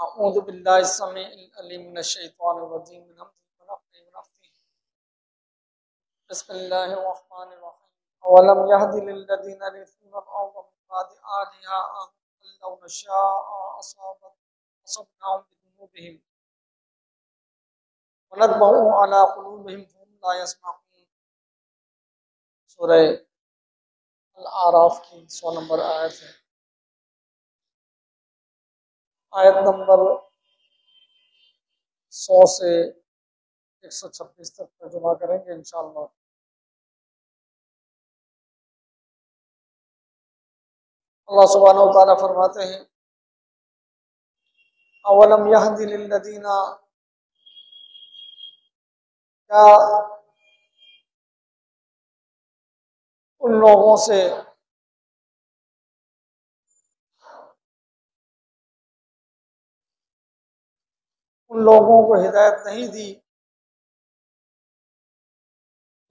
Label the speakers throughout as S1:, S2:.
S1: अऊज़ु बिल्लाहि अस्समीइल अलीम मिनश शैतानिर रजीम मिन हम्ज़िहि व नफ़्ख़िहि व नफ़्थिहि बिस्मिल्लाहिर रहमानिर रहीम अवलम यहदि लिल्लज़ीना यरिसूनल अर्ज़ मिन बअदि अहलिहा अन लौ नशाअ असबनाहुम बिज़ुनूबिहिम व नतबअु अला क़ुलूबिहिम फ़हुम ला यस्मऊन। सूरह अल-आराफ की 100 नंबर आयत है। आयत नंबर 100 से 126 तक तर्जुमा करेंगे इंशाअल्लाह। अल्लाह सुब्हानहु व तआला फरमाते हैं अवलम यहदि लिल्लज़ीना, क्या उन लोगों से उन लोगों को हिदायत नहीं दी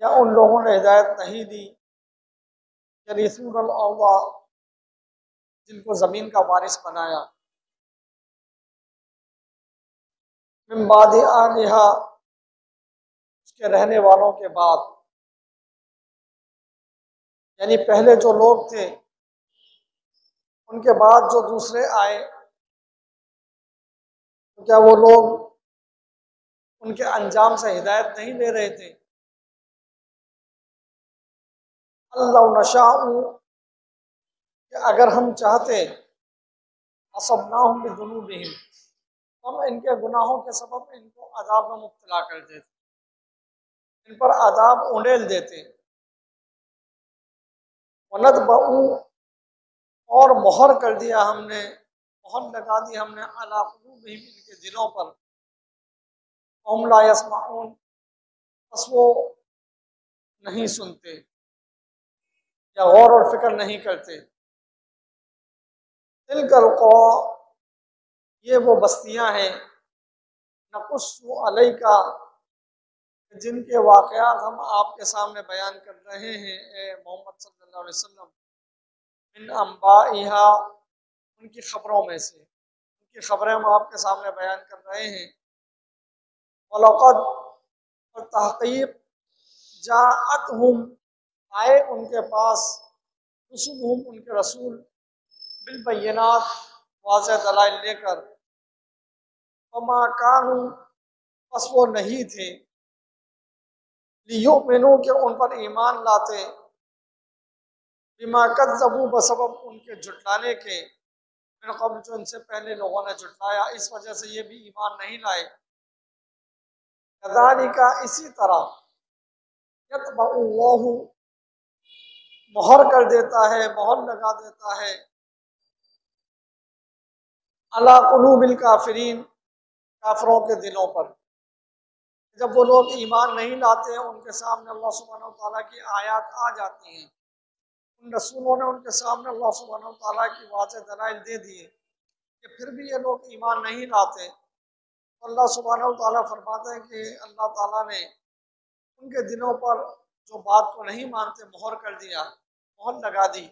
S1: या उन लोगों ने हिदायत नहीं दी यरिसूनल अर्ज़, जिनको ज़मीन का वारिस बनाया, मिन बादि अहलिहा, उसके रहने वालों के बाद, यानी पहले जो लोग थे उनके बाद जो दूसरे आए, तो क्या वो लोग उनके अंजाम से हिदायत नहीं ले रहे थे? अल्लाह नशाउ, कि अगर हम चाहते असबनाहुम बिजुनूबिहिम, हम इनके गुनाहों के सबब इनको अजाब में मुब्तला कर देते, इन पर अजाब उंडेल देते। वनतबअु, और मोहर कर दिया हमने, मोहर लगा दी हमने अला क़ुलूबिहिम, इनके दिलों पर, हम ला यस्मऊन, बस वो नहीं सुनते या गौर और फिक्र नहीं करते। तिलकल क़ुरा, ये वो बस्तियां हैं, नक़ुस्सु अलैका, जिनके वाक़यात हम आपके सामने बयान कर रहे हैं ए मोहम्मद सल्लल्लाहु अलैहि वसल्लम, मिन अंबाइहा, उनकी खबरों में से, उनकी खबरें हम आपके सामने बयान कर रहे हैं। वलक़द, और तहक़ीक़, जाअतहुम, आए उनके पास, रुसुलुहुम, उनके रसूल, बिलबय्यिनात, वाज़ेह दलाइल लेकर, वमा कानू, बस वो नहीं थे, लियुमिनू, के उन पर ईमान लाते, बिमा कज़्ज़बू, बसबब उनके झुटलाने के, मिन क़ब्ल, जो इनसे पहले लोगों ने झुटलाया, इस वजह से ये भी ईमान नहीं लाए। कज़ालिका, इसी तरह, यत्बअुल्लाहु, मोहर कर देता है, मोहर लगा देता है, अला क़ुलूबिल काफ़िरीन, काफिरों के दिलों पर। जब वो लोग ईमान नहीं लाते हैं, उनके सामने अल्लाह सुब्हानहु व तआला की आयत आ जाती हैं, उन रसूलों ने उनके सामने अल्लाह सुब्हानहु व तआला की वाज़ेह दलाइल दे दिए, कि फिर भी ये लोग ईमान नहीं लाते, तो अल्लाह सुब्हानहु व तआला फरमाते हैं कि अल्लाह ताला ने उनके दिलों पर जो बात को नहीं मानते मोहर कर दिया, मोहर लगा दी।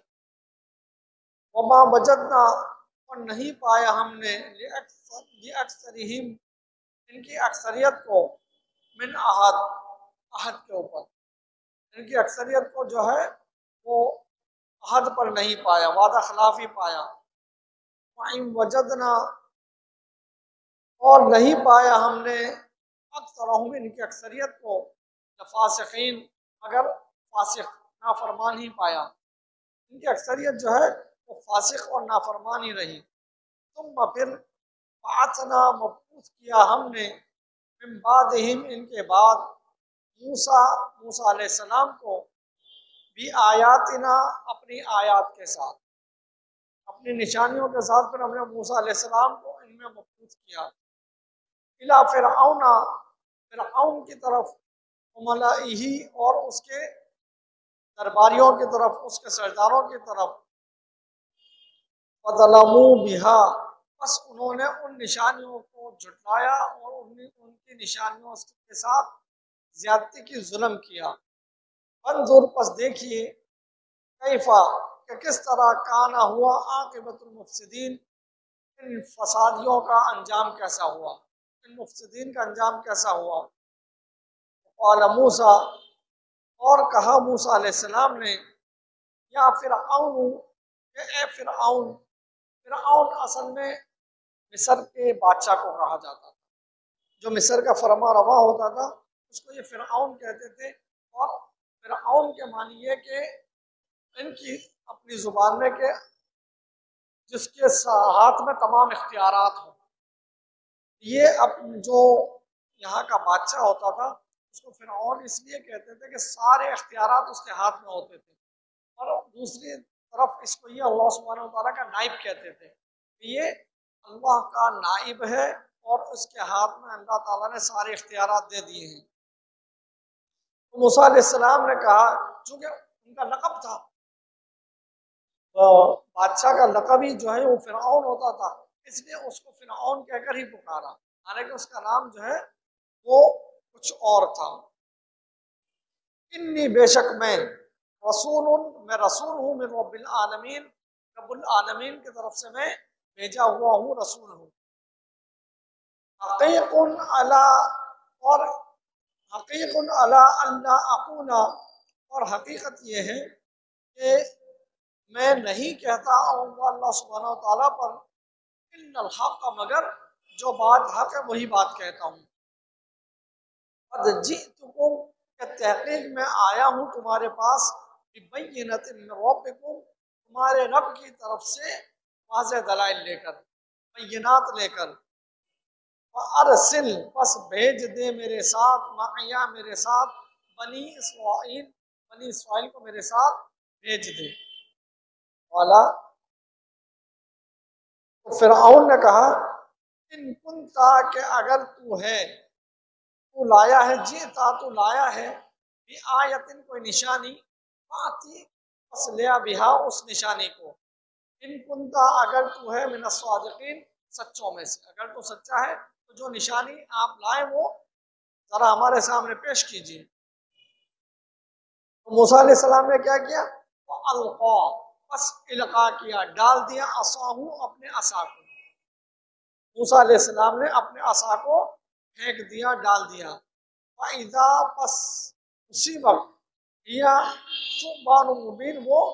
S1: वमा वजदना, और नहीं पाया हमने, लिअक्सरिहिम, इनकी अक्सरियत को, मिन अहद, अहद के ऊपर, इनकी अक्सरियत को जो है वो अहद पर नहीं पाया, वादा खिलाफी पाया। वाइन वजदना, और नहीं पाया हमने, अक्सरहुम, इनकी अक्सरियत को, फासिकीन, मगर फासिक, नाफरमान ही पाया। इनकी अक्सरियत जो है वो फासिक और नाफरमान ही रही। तुम फिर बातना, मबूस किया हमने, मिन बादिहिम, इनके बाद, मूसा, मूसा अलैहिस्सलाम को, भी आयातिना, अपनी आयात के साथ, अपनी निशानियों के साथ, फिर हमने मूसा अलैहिस्सलाम को इनमें मबूस किया। इला फिरऔना, फिरऔन की तरफ, मलाइही, और उसके दरबारियों की तरफ, उसके सरदारों की तरफ, वज़लमू बिहा, बस उन्होंने उन निशानियों को झुटलाया और उनकी निशानियों के साथ ज्यादती की जुल्म किया। मंजूर, पस देखिए, कैफा, कि किस तरह काना हुआ आक़िबतुल मुफ़सिदीन, इन फसादियों का अंजाम कैसा हुआ, इन मुफ्सिदीन का अंजाम कैसा हुआ। क़ाल मूसा, और कहा मूसा अलैहिस्सलाम ने, या फिरऔन, ए फिरऔन। फिरऔन असल में मिस्र के बादशाह को कहा जाता था, जो मिस्र का फरमा रवा होता था उसको ये फिरऔन कहते थे। और फिरऔन के मानिए कि इनकी अपनी जुबान में के जिसके हाथ में तमाम इख्तियारात हो, ये अब जो यहाँ का बादशाह होता था उसको फिरऔन इसलिए कहते थे कि सारे इख्तियारात उसके हाथ में होते थे। और दूसरी तरफ इसको ये अल्लाह सुब्हानहू व तआला का नाइब कहते थे, ये अल्लाह का नाइब है और उसके हाथ में अल्लाह ताला ने सारे इख्तियारात दे दिए हैं। तो मूसा अलैहिस्सलाम ने कहा, चूंकि उनका लक़ब था, बादशाह का लक़ब ही जो है वो फिरऔन होता था, इसलिए उसको फिरऔन कहकर ही पुकारा, हालांकि उसका नाम जो है वो कुछ और था। इन्नी, बेशक मैं, मैं रसूल हूँ, मिन रब्बिल आलमीन, रब्बुल आलमीन की तरफ से मैं भेजा हुआ हूँ, रसूल हूँ। हक़ीक़ुन अला, और हक़ीक़ुन अला अल्ला अक़ूला, और हकीकत ये है कि मैं नहीं कहता अल्लाह सुब्हानहू व तआला पर इन्नल हक़, मगर जो बात हक है वही बात कहता हूँ। क़द जिअतुकुम, तहक़ीक़ में आया हूँ तुम्हारे पास, बिबय्यिनतिन मिन रब्बिकुम, तुम्हारे रब की तरफ से वाज़ेह दलाइल लेकर, बय्यिनात लेकर। अर्सिल, बस भेज दे मेरे साथ, माया मेरे साथ, बनी इसराइल, बनी इसराइल को मेरे साथ भेज दे। वाला, तो फिरऔन ने कहा, इन कुंता, के अगर तू है, तू लाया है, जीता तू लाया है, भी आयतिन, कोई निशानी, पाती बस लिया बिहा, उस निशानी को। इन कुंता, अगर तू है, मिन अस्सादिकीन, सच्चों में से, अगर तू सच्चा है तो जो निशानी आप लाए वो जरा हमारे सामने पेश कीजिए। तो मूसा अलैहिस्सलाम ने क्या किया, अलक़ा, बस इल्क़ा किया, डाल दिया, असाहू, अपने असा को। मूसा अलैहिस्सलाम ने अपने असा को फेंक दिया, डाल दिया। फ़इज़ा, बस उसी वक्त, या सुबान मुबीन, वो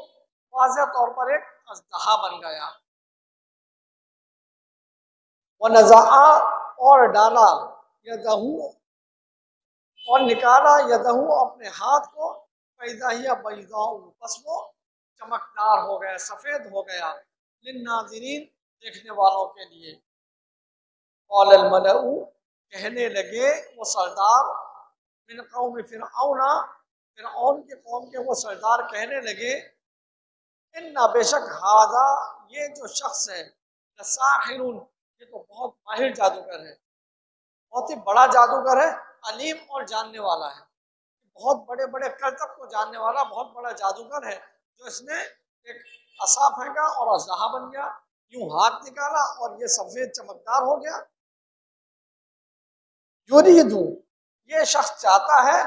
S1: वाज़ेह तौर पर एक अज़दहा बन गया। वनज़अ, और डाला, यदहू, और निकाला, यदहू, अपने हाथ को, फ़इज़ा हिया बैज़ाउ, बस वो चमकदार हो गया, सफ़ेद हो गया, लिन्नाज़िरीन, देखने वालों के लिए। क़ालल मलअु, कहने लगे वो सरदार, मिन क़ौम फिरऔना, फिरऔन के कौम के वो सरदार कहने लगे, इन्ना, बेशक, हादा, ये जो शख्स है, लसाहिरुन, ये तो बहुत माहिर जादूगर है, बहुत ही बड़ा जादूगर है, अलीम, और जानने वाला है, बहुत बड़े बड़े करतब को जानने वाला बहुत बड़ा जादूगर है, जो इसने एक असा फेंका और अज़दहा बन गया, यूं हाथ निकाला और ये सफेद चमकदार हो गया। युरीदु, ये शख्स चाहता है,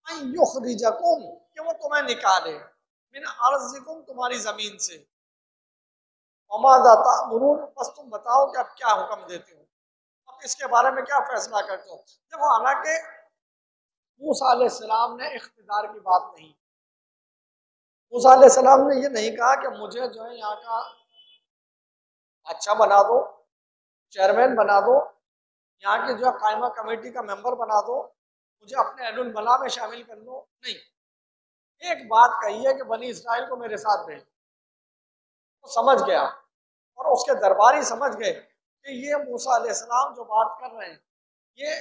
S1: अन युखरिजकुम, कि वो तुम्हें निकाले, मिन अर्ज़िकुम, तुम्हारी जमीन से। वमाज़ा तअमुरून, बस तुम बताओ कि अब क्या हुक्म देते हो, अब इसके बारे में क्या फैसला करते हो। देखो, हालांकि मूसा अलैहिस्सलाम ने इख्तिदार की बात नहीं, मूसा अलैहिस्सलाम ने ये नहीं कहा कि मुझे जो है यहाँ का अच्छा बना दो, चेयरमैन बना दो, यहाँ की जो है कायमा कमेटी का मेंबर बना दो, मुझे अपने अहलुल बला में शामिल कर लो। नहीं, एक बात कही है कि बनी इसराइल को मेरे साथ भेज। तो समझ गया, और उसके दरबारी समझ गए कि ये मूसा अलैहिस्सलाम जो बात कर रहे हैं, ये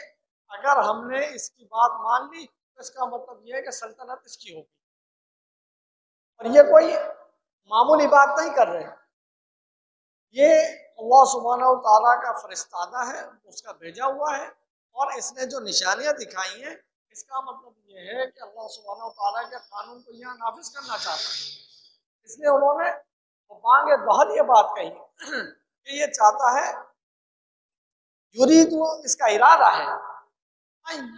S1: अगर हमने इसकी बात मान ली तो इसका मतलब ये है कि सल्तनत इसकी होगी, और ये कोई मामूली बात नहीं कर रहे हैं, ये अल्लाह सुब्हानहू व तआला का फरिश्तादा है, उसका भेजा हुआ है, और इसने जो निशानियां दिखाई हैं, इसका मतलब ये है कि अल्लाह सुब्हानहू व तआला के कानून को यहाँ नाफिज करना चाहता है। इसलिए उन्होंने बांगे बहुत ये बात कही कि ये चाहता है, युरीदु, इसका इरादा है,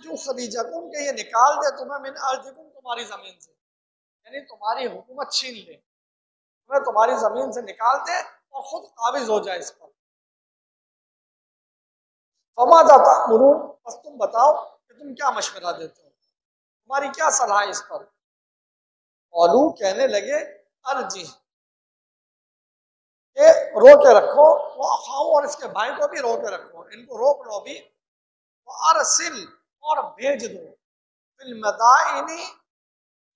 S1: युखरिजकुम, के ये निकाल दे तुम्हें, मिन अर्ज़िकुम, तुम्हारी जमीन से, यानी तुम्हारी हुकूमत छीन ले, तुम्हें तुम्हारी जमीन से निकाल दे और खुद काबिज हो जाए इस पर। फमा जाता मुरून, बस तुम बताओ कि तुम क्या मशवरा देते हो, तुम्हारी क्या सलाह है इस पर। औलू कहने लगे अर्जी, ये रो के रखो, वो अखाओ और इसके भाई को भी रो के रखो, इनको रोक लो भी। वो अरसिल और भेज दो, फिल मदाइनी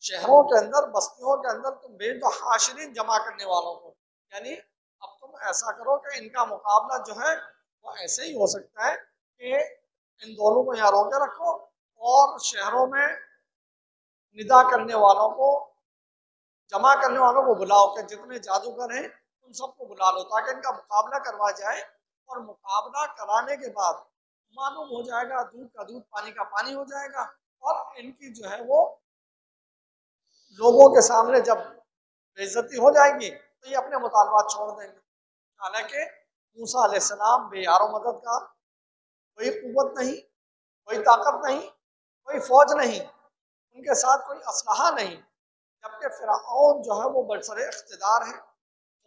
S1: शहरों के अंदर, बस्तियों के अंदर तुम भेज दो, हाशिरीन जमा करने वालों को। यानी अब तुम ऐसा करो कि इनका मुकाबला जो है वो ऐसे ही हो सकता है कि इन दोनों को यहाँ रोके रखो और शहरों में निदा करने वालों को, जमा करने वालों को बुलाओ कि जितने जादूगर हैं उन सबको बुला लो, ताकि इनका मुकाबला करवा जाए। और मुकाबला कराने के बाद मालूम हो जाएगा, दूध का दूध पानी का पानी हो जाएगा, और इनकी जो है वो लोगों के सामने जब बेइज्जती हो जाएगी तो ये अपने मुतालबात छोड़ देंगे। हालांकि मूसा अलैहिस्सलाम बेयारो मददगार, कोई कुव्वत नहीं, कोई ताकत नहीं, कोई फौज नहीं, उनके साथ कोई असलहा नहीं, जबकि फिरऔन जो है वो बरसरे इख्तिदार है,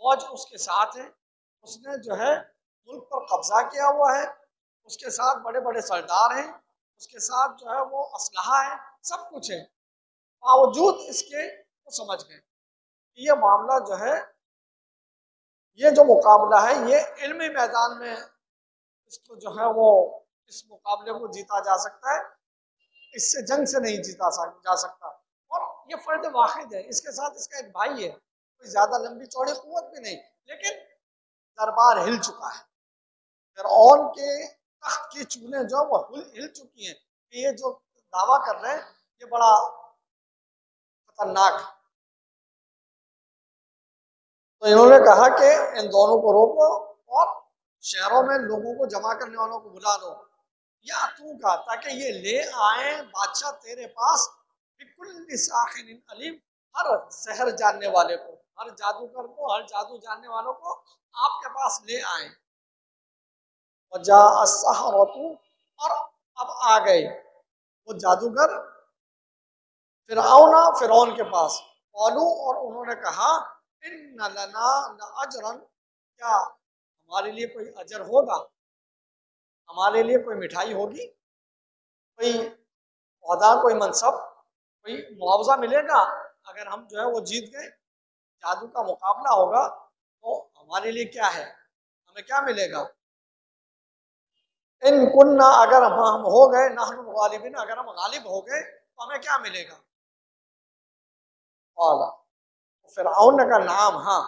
S1: फौज उसके साथ है, उसने जो है मुल्क पर कब्जा किया हुआ है, उसके साथ बड़े बड़े सरदार हैं, उसके साथ जो है वो असलहा है, सब कुछ है। बावजूद इसके वो समझ गए कि ये मामला जो है, ये जो मुकाबला है, ये इल्मी मैदान में इसको जो है वो इस मुकाबले को जीता जा सकता है, इससे जंग से नहीं जीता जा सकता। और ये फर्द वाहिद है, इसके साथ इसका एक भाई है, कोई ज्यादा लंबी चौड़ी कुव्वत भी नहीं, लेकिन दरबार हिल चुका है, फिरऔन के तख्त की चूलें जो वो हिल चुकी हैं कि ये जो दावा कर रहे हैं ये बड़ा खतरनाक। तो इन्होंने कहा कि इन दोनों को रोको और शहरों में लोगों को जमा करने वालों को बुला लो, या तू का, ताकि ये ले आए बादशाह तेरे पास बिकुल्ली साखिन अलीम, हर शहर जानने वाले को, हर जादूगर को, हर जादू जानने वालों को आपके पास ले आए। वजा अस्सहरतु, और अब आ गए वो जादूगर फिरौन के पास। कौलू, और उन्होंने कहा इन्न लना लअजरन, क्या हमारे लिए कोई अजर होगा, हमारे लिए कोई मिठाई होगी, कोई ओहदा, कोई मनसब, कोई मुआवजा मिलेगा अगर हम जो है वो जीत गए, जादू का मुकाबला होगा तो हमारे लिए क्या है, हमें क्या मिलेगा। इन कुन्ना, अगर हम हो गए, नहनु गालिबिन, अगर हम गालिब हो गए तो हमें क्या मिलेगा। औला, फिरऔन का नाम, हाँ,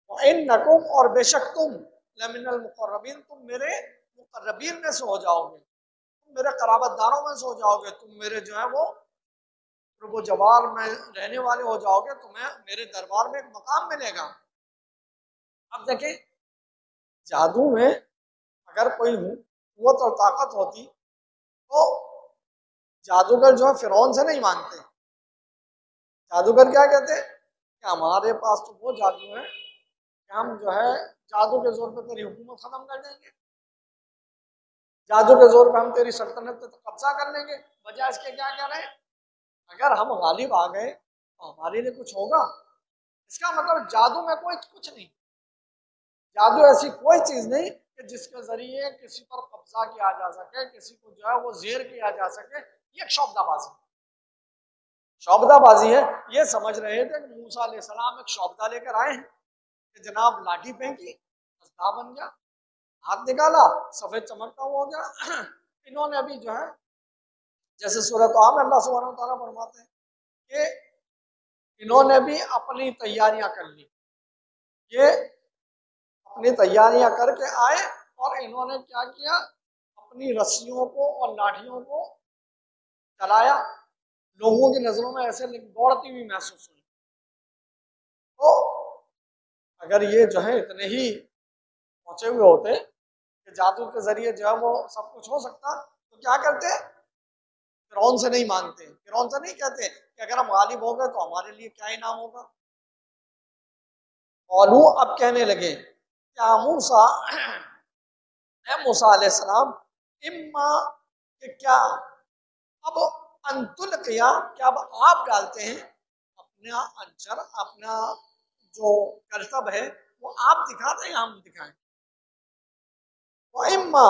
S1: इन नकुम, और बेशक तुम, लमिनल मुकर्रबीन, तुम मेरे मुकर्रबीन में से हो जाओगे, तुम मेरे कराबतदारों में से हो जाओगे, तुम मेरे जो है वो जवार में रहने वाले हो जाओगे, तुम्हें मेरे दरबार में एक मकाम मिलेगा। अब देखें, जादू में अगर कोई कुव्वत और ताकत होती तो जादूगर जो है फिरौन से नहीं मांगते। जादूगर क्या कहते हैं कि हमारे पास तो वो जादू है कि हम जो है जादू के जोर पे तेरी हुकूमत खत्म कर देंगे, जादू के जोर पे हम तेरी सल्तनत पे तो कब्जा कर लेंगे। वजह इसके क्या कह रहे हैं, अगर हम गालिब आ गए तो हमारे लिए कुछ होगा। इसका मतलब जादू में कोई कुछ नहीं, जादू ऐसी कोई चीज नहीं कि जिसके जरिए किसी पर कब्जा किया जा सके, किसी को जो है वो जेर किया जा सके। ये एक शौबदाबाजी, शौबदाबाजी है। ये समझ रहे थे कि मूसा अलैहिस्सलाम एक शौबदा लेकर आए हैं कि जनाब लाठी फेंकी, अस्ता बन गया, हाथ निकाला, सफेद चमकता हुआ हो गया। इन्होंने अभी जो है, जैसे सूरत आम अल्लाह सुब्हानहू तआला फरमाते हैं कि इन्होंने भी अपनी तैयारियां कर ली, ये अपनी तैयारियां करके आए और इन्होंने क्या किया, अपनी रस्सियों को और लाठियों को चलाया, लोगों की नजरों में ऐसे दौड़ती हुई महसूस हुई। तो अगर ये जो है इतने ही पहुंचे हुए होते कि जादू के जरिए जो है वो सब कुछ हो सकता, तो क्या करते, फिरौन से नहीं मांगते, फिरौन से नहीं कहते कि अगर हम गालिब हो गए तो हमारे लिए क्या इनाम होगा। औलू, अब कहने लगे, क्या मूसा, मूसा अलैहिस्सलाम, इम्मा, कि क्या, अब अंतुल किया, क्या अब आप डालते हैं अपना अंचर, अपना जो कर्तव्य है वो आप दिखाते हैं, हम दिखाएं। वो इम्मा,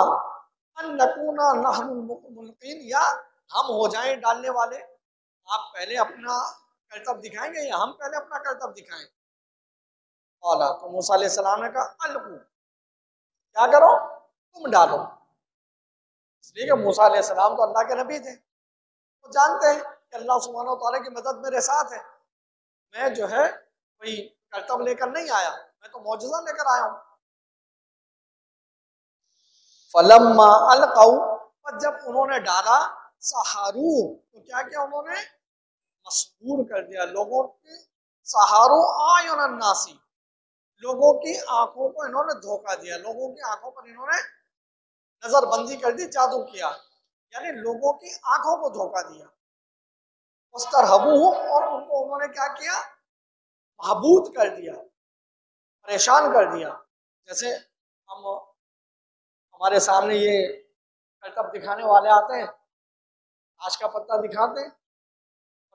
S1: अन नकूना नहनुल मुल्कीन, या हम हो जाएं डालने वाले। आप पहले अपना कर्तव्य दिखाएंगे या हम पहले अपना कर्तव्य दिखाएं? औला तो मूसा अलैहिस्सलाम ने कहा अलकू, क्या करो, तुम डालो। इसलिए कि मूसा अलैहिस्सलाम तो अल्लाह के नबी थे, वो जानते हैं कि अल्लाह सुब्हानहू व तआला की मदद मेरे साथ है। मैं जो है कोई कर्तव्य लेकर नहीं आया, मैं तो मौजूदा लेकर आया हूँ। फलम्मा अलकऊ, और जब उन्होंने डाला, सहारू, तो क्या किया उन्होंने, मसहूर कर दिया लोगों की, सहारू आयुन नासी, लोगों की आंखों को इन्होंने धोखा दिया, लोगों की आंखों पर इन्होंने नजरबंदी कर दी, जादू किया, यानी लोगों की आंखों को धोखा दिया। वस्तरहबूहुम, और उनको उन्होंने क्या किया, महबूत कर दिया, परेशान कर दिया। जैसे हम, हमारे सामने ये कर्तव्य दिखाने वाले आते हैं, आज का पत्ता दिखाते हैं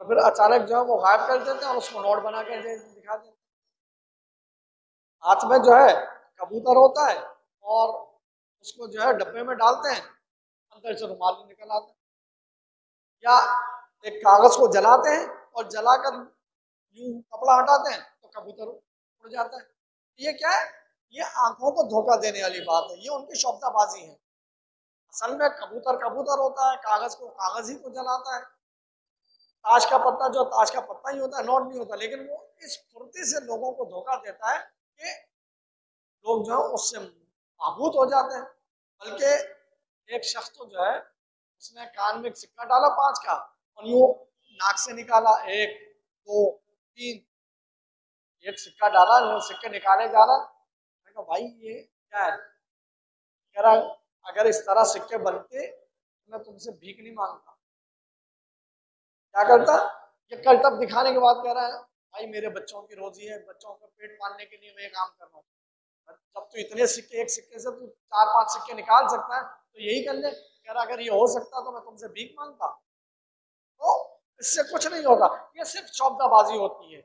S1: और फिर अचानक जो है वो गायब कर देते हैं और उसको नोट बना कर दिखा देते हैं। हाथ में जो है कबूतर होता है और उसको जो है डब्बे में डालते हैं, अंदर से रुमाल निकल आता है। या एक कागज को जलाते हैं और जलाकर यूं कपड़ा हटाते हैं तो कबूतर उड़ जाता है। ये क्या है, ये आंखों को धोखा देने वाली बात है, ये उनकी शब्दाबाजी है। असल में कबूतर कबूतर होता है, कागज को कागज ही को जलाता है। ताश का पत्ता जो ताश का पत्ता ही होता है, नोट नहीं होता, लेकिन वो इस फुर्ती से लोगों को धोखा देता है कि लोग जो है उससे महबूत हो जाते हैं। बल्कि एक शख्स तो जो है उसने कान में एक सिक्का डाला 5 का और यूं नाक से निकाला, 1 2 3, एक सिक्का डाला, सिक्के निकाले जा रहा। मैंने कहा भाई ये क्या है? कह रहा अगर इस तरह सिक्के बनते तो मैं तुमसे भीख नहीं मांगता। क्या करता, ये कर्तव्य दिखाने के बाद कह रहा है भाई मेरे बच्चों की रोजी है, बच्चों का पेट पालने के लिए मैं ये काम कर रहा हूँ। जब तू इतने सिक्के, एक सिक्के से तू 4-5 सिक्के निकाल सकता है तो यही कर ले। कह रहा अगर ये हो सकता तो मैं तुमसे भीख मांगता। तो इससे कुछ नहीं होगा, ये सिर्फ शब्दाबाजी होती है।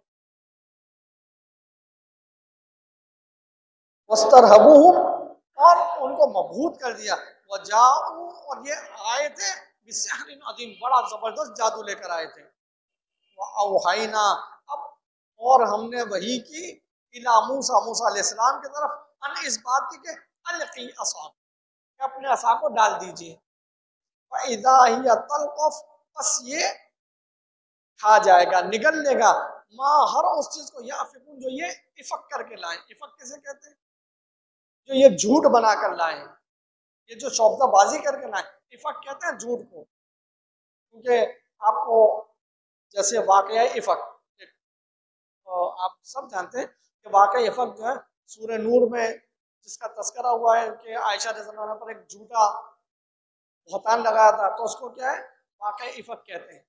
S1: वस्तरहबूहुम, और उनको मबहूत कर दिया। वजाऊ, और ये आए थे बिसिहरिन अजीम, बड़ा जबरदस्त जादू लेकर आए थे। वअवहैना, अब और हमने वही की, इला मूसा, मूसा अलैहिस्सलाम की तरफ, अन इस बात की के अलकी असा, अपने असा को डाल दीजिए। फइज़ा हिय तल्क़फ़, बस ये खा जाएगा, निगल लेगा, माँ हर उस चीज को, या फिकुन, जो ये इफक करके लाए। इफक किसे कहते हैं? जो ये झूठ बनाकर लाए, ये जो शब्दाबाजी करके लाए, इफक कहते हैं झूठ को। क्योंकि आपको जैसे वाकया इफक, आप सब जानते हैं कि वाकया इफक जो है सूरह नूर में जिसका तस्करा हुआ है कि आयशा रज़ियल्लाहु अन्हा पर एक झूठा बहतान लगाया था, तो उसको क्या है, वाकया इफक कहते हैं।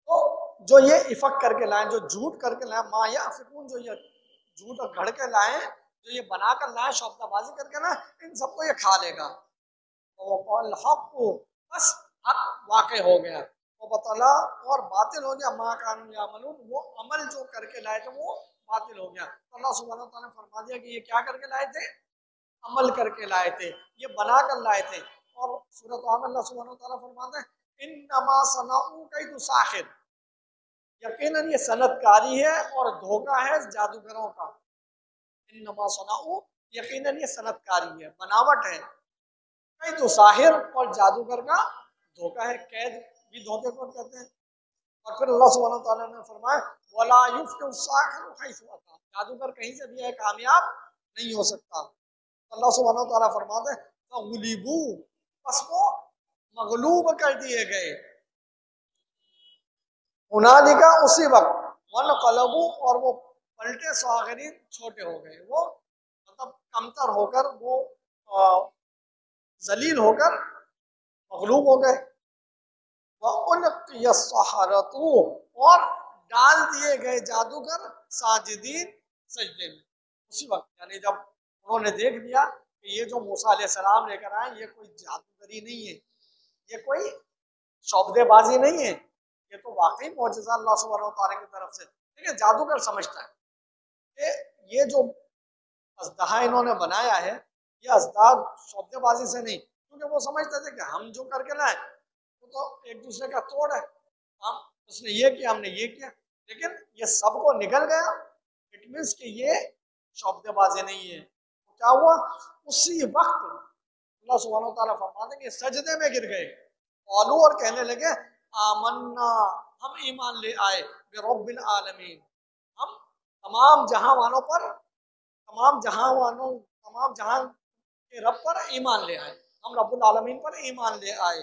S1: तो जो ये इफक करके लाए, जो झूठ करके लाए, माँ या फिकुन, जो ये झूठ घड़ के लाए, जो ये बना कर लाए शब्दाबाजी करके ना, इन सबको ये खा लेगा। हक, बस हक वाक़ हो गया, वो बतला, और बातिल हो गया, माँ कानून यामलून, वो अमल जो करके लाए थे वो बातिल हो गया। तो अल्लाह सुब्हानहू व तआला ने फरमा दिया कि ये क्या करके लाए थे, अमल करके लाए थे, ये बना कर लाए थे। और सूरत में अल्लाह सुब्हानहू व तआला फरमाते हैं इन्नमा सनऊ कैदु साहिर, यकीनन ये सनतकारी है और धोखा है जादूगरों का। इन्नमा सनऊ, यकीनन ये सनतकारी है, बनावट है। कैदु साहिर, और जादूगर का धोखा है। कैद भी धोखे को कहते हैं। और फिर अल्लाह सुब्हानहू व तआला ने फरमाया वला युफ्लिहु साहिरु हैसु अता, जादूगर कहीं से भी है कामयाब नहीं हो सकता। अल्लाह सुब्हानहू व तआला फरमाते हैं फगुलिबू, बस वो मगलूब कर दिए गए। हुनालिका, उसी वक्त, वनक़लबू, और वो पलटे सागिरीन, छोटे हो गए, वो मतलब कमतर होकर, वो जलील होकर मगलूब हो गए। वउल्क़िय सहारतु, और डाल दिए गए जादूगर साजिदीन, सजदे में। उसी वक्त, यानी जब उन्होंने देख लिया कि ये जो मूसा अलैहिस्सलाम लेकर आए ये कोई जादूगरी नहीं है, ये कोई शौबदेबाजी नहीं है, ये तो वाकई मौजज़ा अल्लाह सुब्हानहू व तआला की तरफ से। देखिए जादूगर समझता है कि ये जो अजदहा इन्होंने बनाया है ये असदाद सौदेबाजी से नहीं, क्योंकि वो समझते थे कि हम जो करके लाए वो तो एक दूसरे का तोड़ है, हम उसने ये किया हमने ये किया, लेकिन ये सबको निकल गया। इट मीन्स कि ये सौदेबाजी नहीं है। तो क्या हुआ, उसी वक्त अल्लाह सुब्हानहू तआला फरमाते हैं कि सजदे में गिर गए, औलू और कहने लगे आमन्ना, हम ईमान ले आए बिरब्बिल आलमीन, हम तमाम जहां वालों पर, तमाम जहां वालों, तमाम जहां के रब पर ईमान ले आए, हम रब्बुल आलमीन पर ईमान ले आए।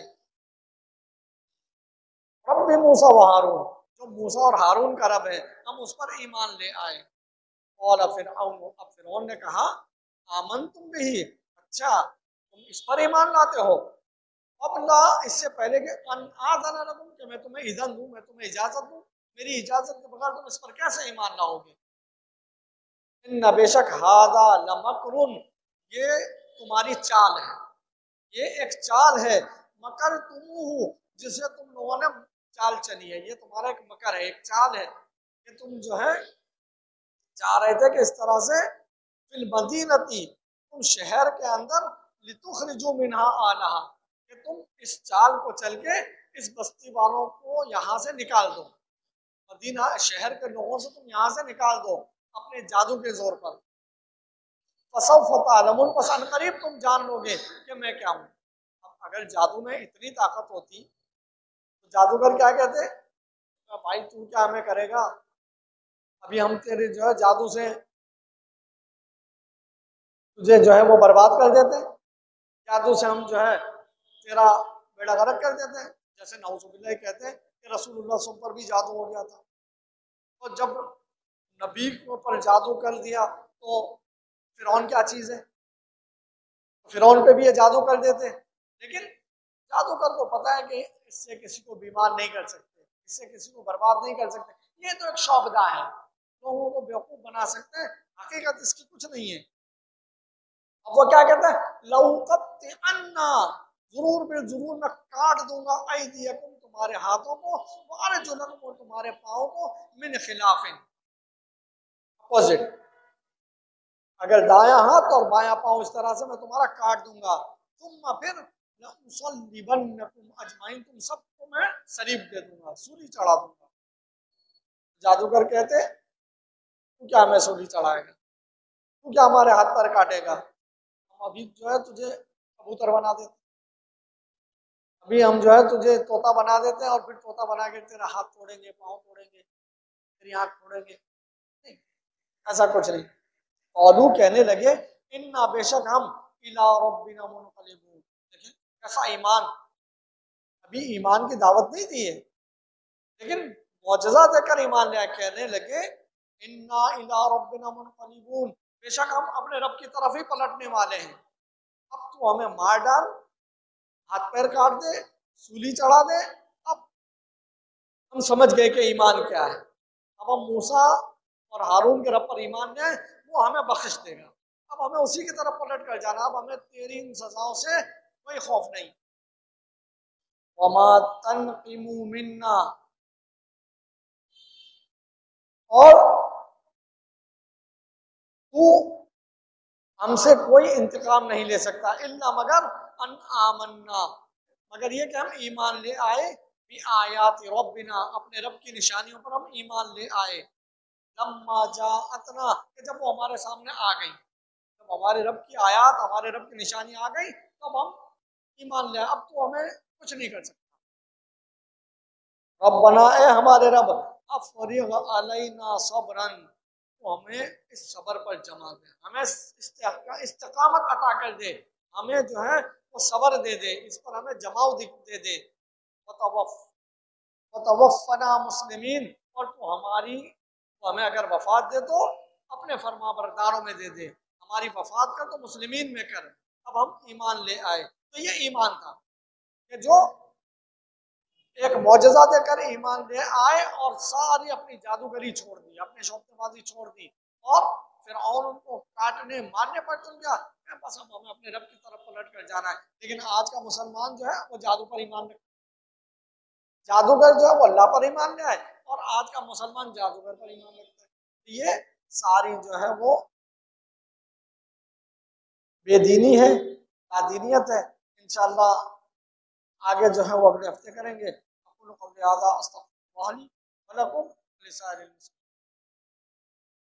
S1: रब्बी मूसा व हारून, जो मूसा और हारून का रब है, हम उस पर ईमान ले आए। और अब फिरौन ने कहा आमन तुम भी, अच्छा तुम इस पर ईमान लाते हो। अब ला, इससे पहले कि कि मैं तुम्हें इज़्ज़त दूं, मैं तुम्हें इजाजत दूं, मेरी इजाजत के बगैर तुम इस पर कैसे ईमान लाओगे। इन बेशक हादा लमकरुन, ये तुम्हारी चाल है, ये एक चाल है, मकर तुम, जिसे तुम लोगों ने चाल चली है, ये तुम्हारा एक मकर है, एक चाल है कि तुम जो है चाह रहे थे कि इस तरह से फिल मदीनती, तुम शहर के अंदर लितुखरिजू मिनहा आलहा, कि तुम इस चाल को चल के इस बस्ती वालों को यहाँ से निकाल दो, मदीना शहर के लोगों से तुम यहाँ से निकाल दो अपने जादू के जोर पर। फसौफ तालमून, पसंद करीब तुम जान लोगे कि मैं क्या हूँ। अब अगर जादू में इतनी ताकत होती तो जादूगर क्या कहते, तो भाई तू क्या हमें करेगा, अभी हम तेरे जो है जादू से तुझे जो है वो बर्बाद कर देते, जादू से हम जो है तेरा बेड़ा गर्क कर देते हैं। जैसे नाउजुबिल्लाह कहते हैं कि रसूलुल्लाह सल्लल्लाहु अलैहि वसल्लम पर भी जादू हो गया था, तो जब नबी पर जादू कर दिया तो फिरौन क्या चीज़ है, फिरौन पे भी ये जादू कर देते। लेकिन जादूगर को पता है कि इससे किसी को बीमार नहीं कर सकते, इससे किसी को बर्बाद नहीं कर सकते, ये तो एक शौकदा है, लोगों को बेवकूफ बना सकते हैं, हकीकत इसकी कुछ नहीं है। अब वो क्या कहता है, लौकत अन्ना, जरूर बिल जरूर मैं काट दूंगा ऐदियकुम, तुम्हारे हाथों को, तुम्हारे जुल्म को, तुम्हारे पाँव को, मिन खिलाफिन, अपोजिट, अगर दायां हाथ और बायां पाँव इस तरह से मैं तुम्हारा काट दूंगा, तुम फिर अजमाइन, तुम सबको मैं शरीफ दे दूंगा, सूली चढ़ा दूंगा। जादूगर कहते तू क्या हमें सूली चढ़ाएगा, तू क्या हमारे हाथ पर काटेगा, हम अभी जो है तुझे कबूतर बना देते, अभी हम जो है तुझे तोता बना देते हैं और फिर तोता बना के तेरा हाथ तोड़ेंगे, पाँव तोड़ेंगे, तेरी आँख तोड़ेंगे, नहीं, ऐसा कुछ नहीं। औलू कहने लगे इन्ना, बेशक हम इला रब्बिना मुनक़लिबून, देखिए कैसा ईमान, अभी ईमान की दावत नहीं दी है लेकिन मौजज़ा देकर ईमान लिया, कहने लगे इन्ना इला रब्बिना मुनक़लिबून, बेशक हम अपने रब की तरफ ही पलटने वाले हैं। अब तो हमें मार डाल, हाथ पैर काट दे, सूली चढ़ा दे, अब हम समझ गए कि ईमान क्या है। अब हम मूसा और हारून के रब पर ईमान ले, वो हमें बख्श देगा, अब हमें उसी की तरफ पलट कर जाना, अब हमें तेरी इन सजाओं से कोई खौफ नहीं। वमा तनक़िमू मिन्ना, और तू हमसे कोई इंतकाम नहीं ले सकता, इल्ला मगर अन आमन्ना, मगर ये कि हम ईमान ले आए, भी आयात रब्बिना, अपने रब की निशानियों पर हम ईमान ले आए, लम्मा जाअतना, कि जब वो हमारे सामने आ गई, जब हमारे रब की आयात, हमारे रब की निशानी आ गई, तब हम ईमान ले आए, अब तो हमें कुछ नहीं कर सकता। रब बनाए हमारे रब, अफरिग अलैना सब्रन, तो हमें इस सबर पर जमा दे, हमें इस्तिकामत अता कर दे, हमें जो है वो सबर दे दे, इस पर हमें जमाव दे दे, वतवफ़ना मुस्लिमीन, और तो हमारी, तो हमें अगर वफात दे तो अपने फरमाबरदारों में दे दे, हमारी वफात कर तो मुस्लिमीन में कर। अब हम ईमान ले आए, तो ये ईमान था कि जो एक मौजज़ा देकर ईमान ले आए और सारी अपनी जादूगरी छोड़ दी, अपनी शौकबाजी छोड़ दी, और फिर और उनको काटने मारने पर तुम क्या, बस अब हमें अपने रब की तरफ पलट कर जाना है। लेकिन आज का मुसलमान जो है वो जादू पर ईमान रखता है, जादूगर जो है वो अल्लाह पर ईमान ले आए, और आज का मुसलमान जादूगर पर ईमान रखता है। ये सारी जो है वो बेदीनी है, नादीनियत है। इंशाअल्लाह आगे जो है वो अगले हफ्ते करेंगे।